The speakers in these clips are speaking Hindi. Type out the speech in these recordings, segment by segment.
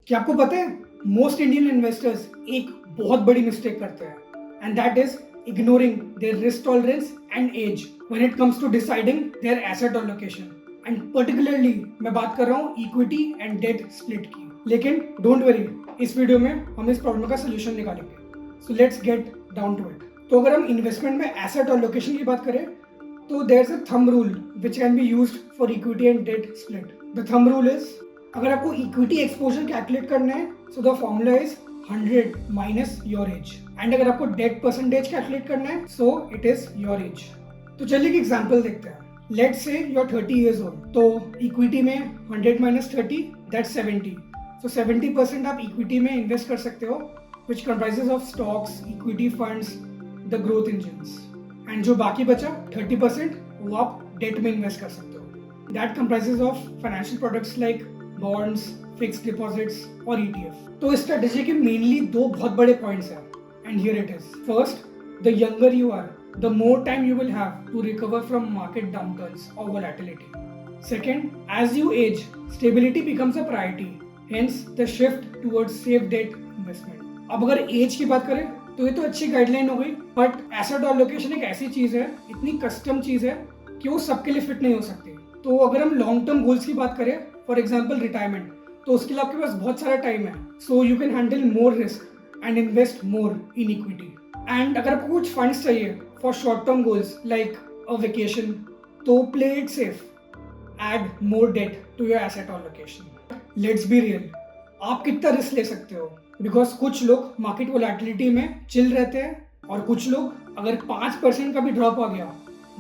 क्या आपको पता है मोस्ट इंडियन इन्वेस्टर्स एक बहुत बड़ी मिस्टेक करते हैं and that is ignoring their risk tolerance and as when it comes to deciding their asset allocation and particularly मैं बात कर रहा हूँ इक्विटी एंड डेट स्प्लिट की। लेकिन डोंट वरी, इस वीडियो में हम इस प्रॉब्लम का सोल्यूशन निकालेंगे। So let's get down to it. तो अगर हम इन्वेस्टमेंट में एसेट एलोकेशन की बात करें तो there is a thumb rule which can be used for equity and debt split. The thumb rule is, अगर आपको इक्विटी एक्सपोजर कैलकुलेट करना है so the formula is 100 minus your age, and अगर आपको डेट परसेंटेज कैलकुलेट करना है so it is your age. तो चलिए एक एग्जांपल देखते हैं। Let's say you are 30 years old, तो इक्विटी में 100 माइनस 30 दैट्स 70। सो 70% आप इक्विटी में इन्वेस्ट कर सकते हो विच comprises of stocks, equity funds, the growth engines, and जो बाकी बचा 30% वो आप डेट में इन्वेस्ट कर सकते हो। That comprises of financial products like bonds, fixed deposits और ETF। तो इस स्ट्रेटेजी के मेनली दो बहुत बड़े पॉइंट्स हैं and here it is. First, the younger you are the more time you will have to recover from market downturns or volatility. Second, as you age, stability becomes a priority, hence the shift towards safe debt investment. अब अगर एज की बात करें तो ये तो अच्छी गाइडलाइन हो गई, बट एसेट एलोकेशन एक ऐसी चीज है, इतनी कस्टम चीज है कि वो सबके लिए फिट नहीं हो सकती। तो अगर हम लॉन्ग टर्म गोल्स की बात करें, फॉर एग्जाम्पल रिटायरमेंट, तो उसके लिए आपके पास बहुत सारा टाइम है, so you can handle more risk and invest more in equity. And अगर आपको कुछ फंड्स चाहिए for short term goals like a vacation, तो play it safe, add more debt to your asset allocation. Let's be real, आप कितना रिस्क ले सकते हो? बिकॉज कुछ लोग मार्केट वोलेटिलिटी में चिल रहते हैं और कुछ लोग अगर 5% का भी ड्रॉप आ गया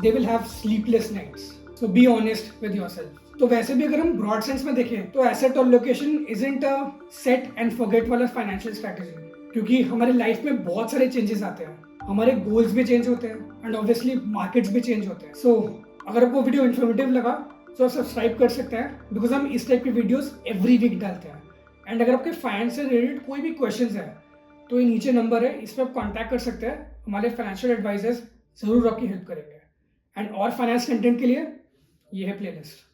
they will have sleepless nights. So be honest with yourself. तो वैसे भी अगर हम ब्रॉड सेंस में देखें तो asset allocation isn't a set and forget वाला फाइनेंशियल स्ट्रेटजी, क्योंकि हमारे लाइफ में बहुत सारे चेंजेस आते हैं, हमारे गोल्स भी चेंज होते हैं एंड ऑब्वियसली मार्केट्स भी चेंज होते हैं। सो अगर आपको वीडियो इन्फॉर्मेटिव लगा तो आप सब्सक्राइब कर सकते हैं, बिकॉज हम इस टाइप की वीडियोस एवरी वीक डालते हैं। एंड अगर आपके फाइनेंस से रिलेटेड कोई भी क्वेश्चंस है तो ये नीचे नंबर है, इस पर आप कॉन्टैक्ट कर सकते हैं। हमारे फाइनेंशियल एडवाइजर्स जरूर आपकी हेल्प करेंगे। एंड और फाइनेंस कंटेंट के लिए ये है प्लेलिस्ट।